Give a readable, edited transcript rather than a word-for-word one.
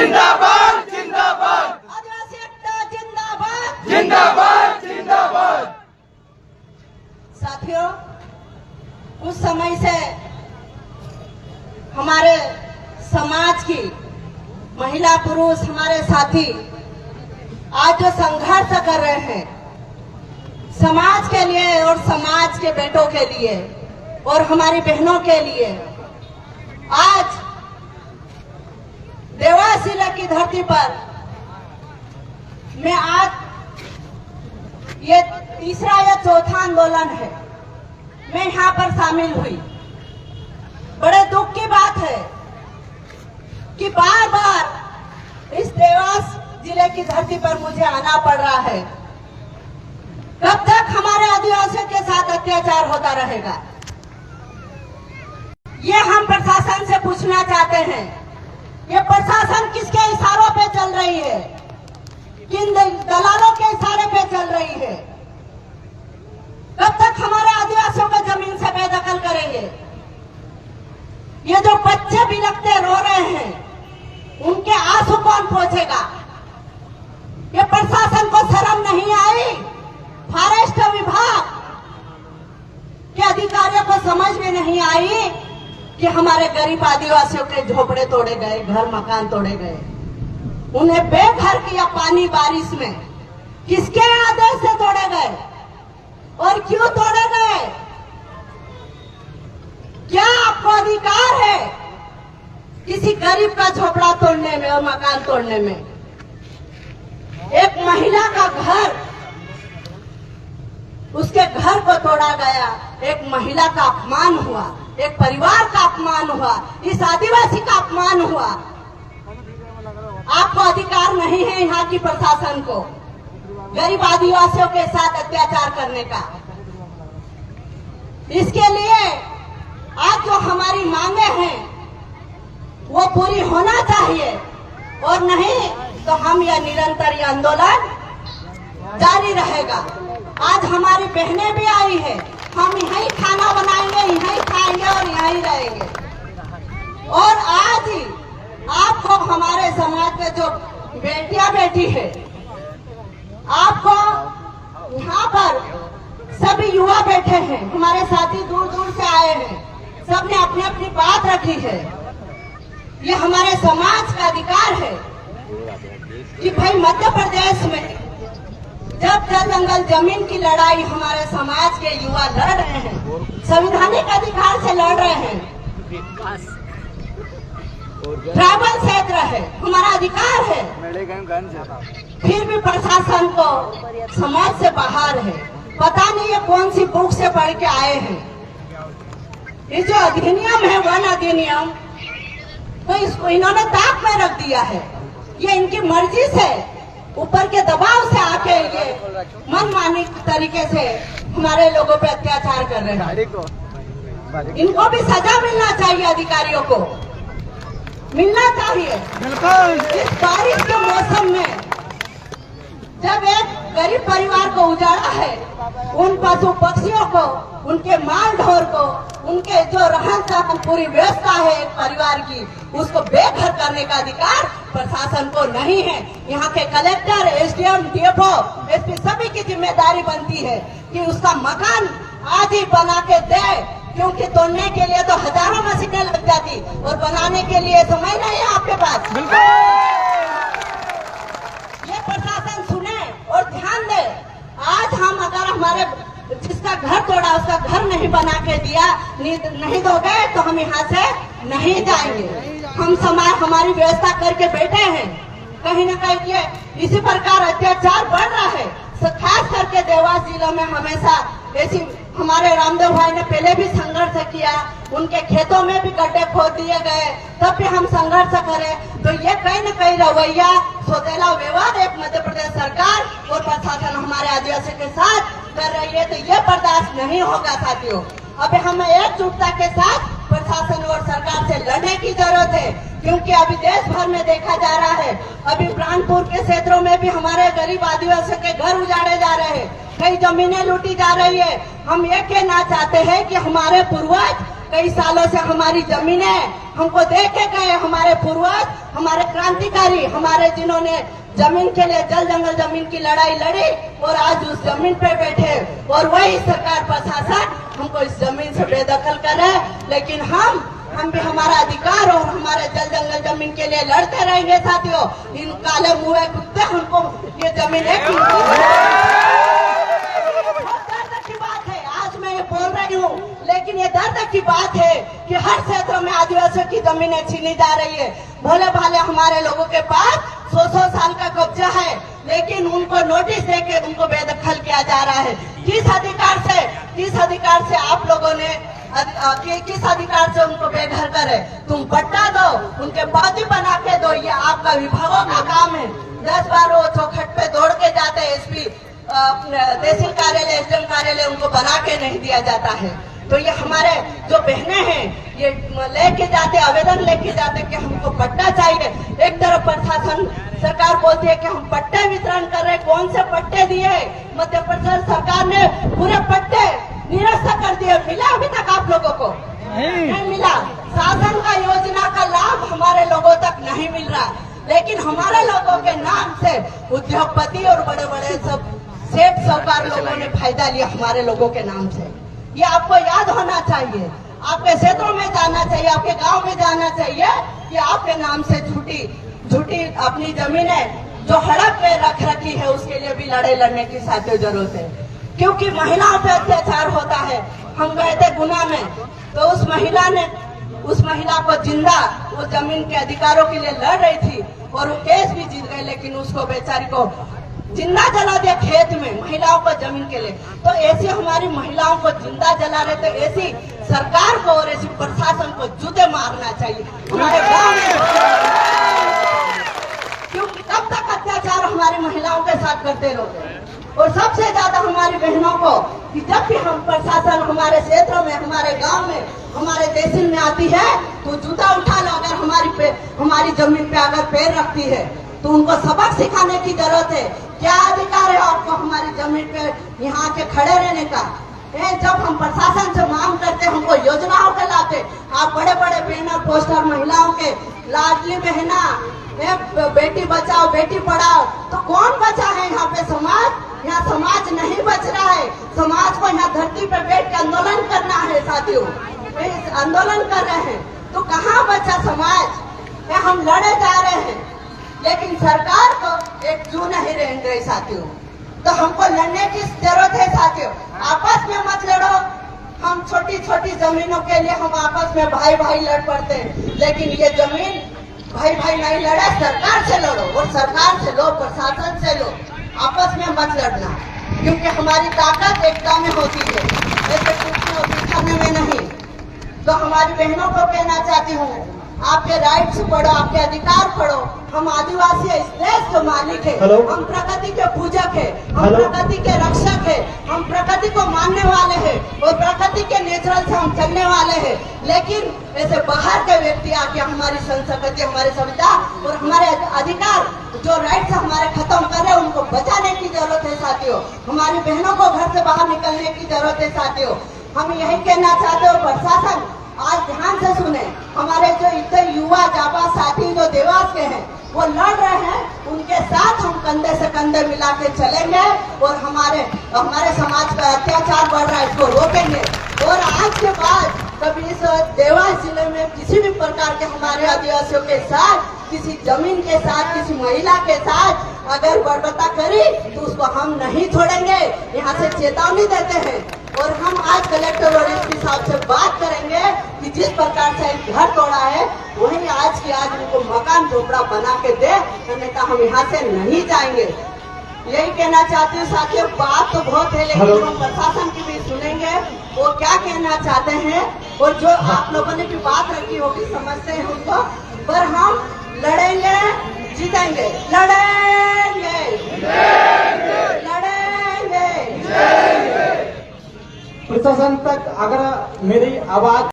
जिंदाबाद जिंदाबाद आदिवासी एकता जिंदाबाद जिंदाबाद जिंदाबाद। साथियों, कुछ समय से हमारे समाज की महिला पुरुष हमारे साथी आज जो संघर्ष कर रहे हैं समाज के लिए और समाज के बेटों के लिए और हमारी बहनों के लिए, आज देवास जिले की धरती पर मैं आज ये तीसरा या चौथा आंदोलन है, मैं यहाँ पर शामिल हुई। बड़े दुख की बात है कि बार बार इस देवास जिले की धरती पर मुझे आना पड़ रहा है। कब तक हमारे आदिवासियों के साथ अत्याचार होता रहेगा? ये हम प्रशासन से पूछना चाहते हैं। ये प्रशासन किसके इशारों पे चल रही है? किन दलालों के इशारे पे चल रही है? कब तक हमारे आदिवासियों को जमीन से बेदखल करेंगे? ये जो बच्चे बिलखते रो रहे हैं, उनके आंसू कौन पहुंचेगा? ये प्रशासन को शर्म नहीं आई? फॉरेस्ट विभाग के अधिकारियों को समझ में नहीं आई कि हमारे गरीब आदिवासियों के झोपड़े तोड़े गए, घर मकान तोड़े गए, उन्हें बेघर किया पानी बारिश में। किसके आदेश से तोड़े गए और क्यों तोड़े गए? क्या आपको अधिकार है किसी गरीब का झोपड़ा तोड़ने में और मकान तोड़ने में? एक महिला का घर, उसके घर को तोड़ा गया। एक महिला का अपमान हुआ, एक परिवार का अपमान हुआ, इस आदिवासी का अपमान हुआ। आपको अधिकार नहीं है यहाँ की प्रशासन को गरीब आदिवासियों के साथ अत्याचार करने का। इसके लिए आज जो हमारी मांगे हैं वो पूरी होना चाहिए, और नहीं तो हम यह निरंतर यह आंदोलन जारी रहेगा। आज हमारी बहनें भी आई है, हम यहीं खाना बनाएंगे, यहीं खाएंगे और यहीं रहेंगे। और आज ही आपको हमारे समाज में जो बेटियां बैठी है, आपको यहाँ पर सभी युवा बैठे हैं, हमारे साथी दूर दूर से आए हैं, सबने अपनी अपनी बात रखी है। ये हमारे समाज का अधिकार है कि भाई मध्य प्रदेश में जब जंगल जमीन की लड़ाई हमारे समाज के युवा लड़ रहे हैं, संवैधानिक अधिकार से लड़ रहे हैं, ट्राइबल क्षेत्र है, हमारा अधिकार है, फिर भी प्रशासन को समाज से बाहर है। पता नहीं ये कौन सी बुक से पढ़ के आए हैं। ये जो अधिनियम है, वन अधिनियम, तो इसको इन्होंने ताक में रख दिया है। ये इनकी मर्जी से, ऊपर के दबाव से आके ये मनमानी तरीके से हमारे लोगों पे अत्याचार कर रहे हैं। इनको भी सजा मिलना चाहिए, अधिकारियों को मिलना चाहिए। इस बारिश के मौसम में जब एक गरीब परिवार को उजाड़ा है, उन पशु पक्षियों को, उनके माल ढोर को, उनके जो रहन सहन पूरी व्यवस्था है एक परिवार की, उसको बेघर करने का अधिकार प्रशासन को नहीं है। यहाँ के कलेक्टर, एसडीएम, डीएफओ, एसपी सभी की जिम्मेदारी बनती है कि उसका मकान आज ही बना के दे, क्योंकि तोड़ने के लिए तो हजारों मशीनें लग जाती और बनाने के लिए समय नहीं है आपके पास। ये प्रशासन सुने और ध्यान दे। आज हम अगर हमारे जिसका घर तोड़ा उसका घर नहीं बना के दिया, नहीं दोगे तो हम यहाँ से नहीं जाएंगे। हम समाज हमारी व्यवस्था करके बैठे हैं। कहीं न कहीं ये इसी प्रकार अत्याचार बढ़ रहा है। खास करके देवास जिला में हमेशा ऐसी, हमारे रामदेव भाई ने पहले भी संघर्ष किया, उनके खेतों में भी गड्ढे खोद दिए गए, तब भी हम संघर्ष करें। तो ये कहीं न कहीं रवैया, सौतेला व्यवहार एक मध्य प्रदेश सरकार और प्रशासन हमारे आदिवासी के साथ कर रही है, तो ये बर्दाश्त नहीं होगा साथियों। अभी हमें एकजुटता के साथ प्रशासन और सरकार से लड़ने की जरूरत है, क्योंकि अभी देश भर में देखा जा रहा है, अभी प्राणपुर के क्षेत्रों में भी हमारे गरीब आदिवासियों के घर उजाड़े जा रहे हैं, कई जमीनें लूटी जा रही है। हम ये कहना चाहते हैं कि हमारे पूर्वज कई सालों से हमारी जमीनें हमको दे के गए हमारे पूर्वज, हमारे क्रांतिकारी, हमारे जिन्होंने जमीन के लिए जल जंगल जमीन की लड़ाई लड़ी और आज उस जमीन पे बैठे और वही सरकार प्रशासन हमको इस जमीन से बेदखल करे। लेकिन हम भी हमारा अधिकार और हमारे जल जंगल जमीन के लिए लड़ते रहेंगे साथियों। इन काले मुंह कुत्ते हमको ये जमीन बोल रही हूँ, लेकिन ये दर्द की बात है कि हर क्षेत्र में आदिवासियों की जमीनें छीनी जा रही है। भोले भाले हमारे लोगों के पास 100 साल का कब्जा है, लेकिन उनको नोटिस देके उनको बेदखल किया जा रहा है। किस अधिकार से आप लोगों ने किस अधिकार से उनको बेघर करे? तुम पट्टा दो, उनके बाजी बना के दो, ये आपका विभागों का काम है। 10 बार वो चौखट पे दौड़ के जाते एसपी तहसील कार्यालय एसडीएम कार्यालय उनको बना के नहीं दिया जाता है। तो ये हमारे जो बहनें हैं ये लेके जाते आवेदन लेके जाते कि हमको पट्टा चाहिए। एक तरफ प्रशासन सरकार बोलती है कि हम पट्टे वितरण कर रहे, कौन से पट्टे दिए? मध्य प्रदेश सरकार ने पूरे पट्टे निरस्त कर दिए। मिला अभी तक आप लोगों को? नहीं मिला। शासन का योजना का लाभ हमारे लोगों तक नहीं मिल रहा, लेकिन हमारे लोगों के नाम से उद्योगपति और बड़े बड़े सब सेठ साहूकार लोगों ने फायदा लिया हमारे लोगों के नाम से। ये आपको याद होना चाहिए, आपके क्षेत्रों में जाना चाहिए, आपके गांव में जाना चाहिए कि आपके नाम से झूठी अपनी जमीनें जो हड़प पे रख रखी है उसके लिए भी लड़ाई लड़ने की साथियों जरूरत है। क्योंकि महिलाओं पे अत्याचार होता है। हम गए थे गुना में, तो उस महिला को जिंदा वो जमीन के अधिकारों के लिए लड़ रही थी और वो केस भी जीत गए, लेकिन उसको बेचारी को जिंदा जला दिया खेत में महिलाओं को जमीन के लिए। तो ऐसी हमारी महिलाओं को जिंदा जला रहे, तो ऐसी सरकार को और ऐसी प्रशासन को जूते मारना चाहिए हमारे गांव में। क्योंकि कब तक अत्याचार हमारी महिलाओं के साथ करते रहोगे? और सबसे ज्यादा हमारी बहनों को कि जब भी हम प्रशासन हमारे क्षेत्र में, हमारे गांव में, हमारे तहसील में आती है तो जूता उठा लो। अगर हमारी जमीन पे अगर पैर रखती है तो उनको सबक सिखाने की जरूरत है। क्या अधिकार है आपको हमारी जमीन पे यहाँ के खड़े रहने का? जब हम प्रशासन से मांग करते हमको योजनाओं के लाते, आप बड़े बड़े बैनर पोस्टर महिलाओं के, लाडली बहना, बेटी बचाओ बेटी पढ़ाओ, तो कौन बचा है यहाँ पे? समाज। यहाँ समाज नहीं बच रहा है। समाज को यहाँ धरती पे बैठ के आंदोलन करना है साथियों, आंदोलन कर रहे हैं, तो कहाँ बचा समाज? हम लड़े जा रहे हैं, लेकिन सरकार को एक जू नहीं रहने रही साथियों। तो हमको लड़ने की जरूरत है साथियों। आपस में मत लड़ो। हम छोटी छोटी जमीनों के लिए हम आपस में भाई भाई लड़ पड़ते हैं, लेकिन ये जमीन भाई भाई नहीं लड़े, सरकार से लड़ो और सरकार से लो, प्रशासन से लो, आपस में मत लड़ना। क्योंकि हमारी ताकत एकता में होती है, ऐसे दिखाने में नहीं। तो हमारी बहनों को कहना चाहती हूँ, आपके राइट्स पढ़ो, आपके अधिकार पढ़ो। हम आदिवासी इस देश के मालिक है, हम प्रकृति के पूजक है, हम प्रकृति के रक्षक है, हम प्रकृति को मानने वाले हैं और प्रकृति के नेचुरल से हम चलने वाले हैं। लेकिन ऐसे बाहर के व्यक्ति आके हमारी संस्कृति, हमारी सभ्यता और हमारे अधिकार जो राइट्स हमारे खत्म कर रहे हैं उनको बचाने की जरूरत है साथियों। हमारी बहनों को घर से बाहर निकलने की जरूरत है साथियों। हम यही कहना चाहते हो, प्रशासन आज ध्यान से सुने। हमारे जो इतने युवा जाबाज साथी जो देवास के हैं वो लड़ रहे हैं, उनके साथ हम कंधे से कंधे मिला के चलेंगे और हमारे समाज का अत्याचार बढ़ रहा है इसको रोकेंगे। और आज के बाद कभी इस देवास जिले में किसी भी प्रकार के हमारे आदिवासियों के साथ, किसी जमीन के साथ, किसी महिला के साथ अगर बर्बरता करी तो उसको हम नहीं छोड़ेंगे। यहाँ से चेतावनी देते हैं और हम आज कलेक्टर और एसपी साहब से बात करेंगे कि जिस प्रकार से घर तोड़ा है वही आज की आज उनको मकान झोपड़ा बना के दे, अन्यथा हम यहाँ से नहीं जाएंगे। यही कहना चाहती हूँ साथियों। बात तो बहुत है, लेकिन हम प्रशासन की भी सुनेंगे वो क्या कहना चाहते हैं। और जो आप लोगों ने भी बात रखी होगी समझते हैं उनको, पर हम लड़ेंगे, जीतेंगे, लड़ेंगे, लड़ेंगे। प्रशासन तक अगर मेरी आवाज